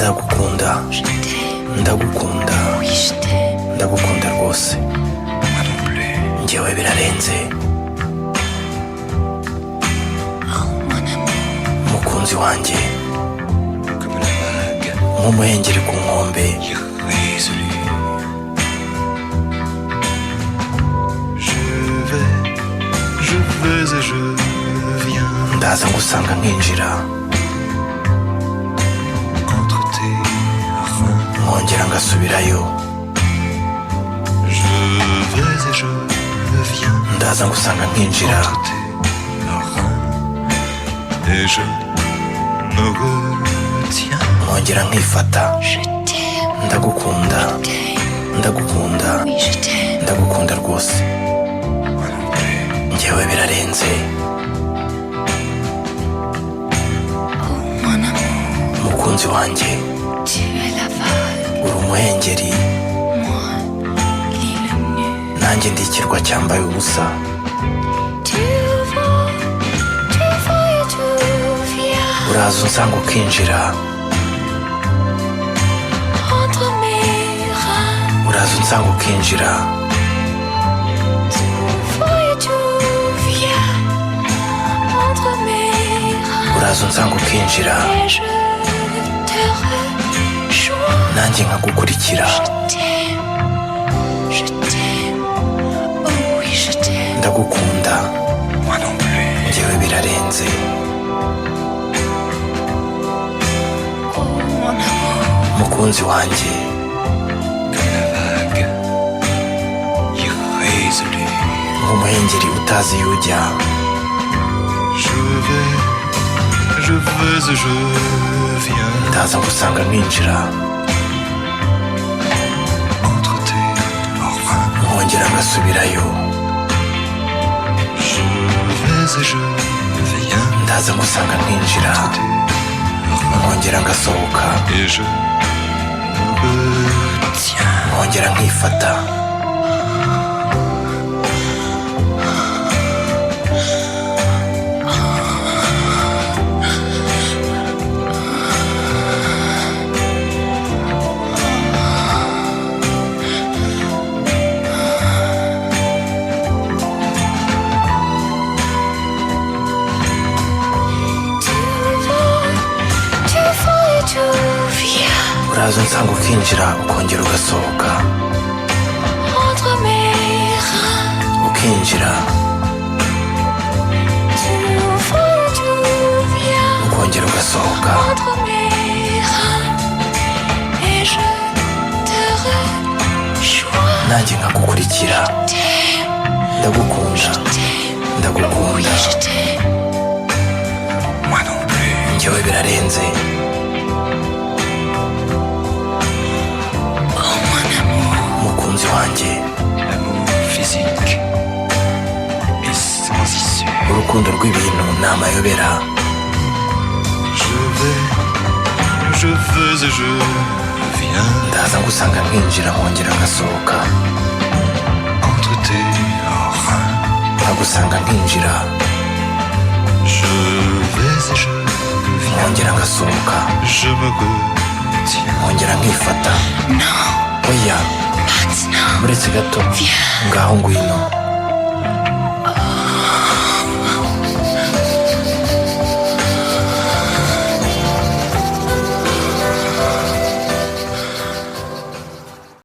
ndagukunda ndagukunda ndagukunda rwose njyewe birarenze mukunzi wanjye nk'umuhengeri ku nkombe ndaza ngusanga nkinjira nkongera ngasubirayo ndaza ngusanga nkinjira nkongera nkifata ndagukunda ndagukunda ndagukunda rwose njyewe birarenze mukunzi wanjye uri umuhengeri nanjye ndi ikirwa cyambaye ubusa uraza unsanga ukinjira uraza unsanga ukinjira uraza unsanga ukinjira nanjye nkagukurikira ndagukunda njyewe birarenze mukunzi wanjye nk'umuhengeri utazi iyo ujya ndaza ngusanga nkinjira nkongera ngasubirayo ndaza ngusanga nkinjira nkongera ngasohoka nkongera nkifata uraza unsanga ukinjira ukongera ugasohoka ukinjira ukongera ugasohoka nanjye nkagukurikira ndagukunda ndagukunda njyewe birarenze mukunzi wanjye urukundo rw'ibintu ni amayobera ndaza ngusanga nkinjira nkongera ngasohoka nkagusanga nkinjira nkongera ngasohoka nkongera nkifata oya uretse gato ngaho ngwino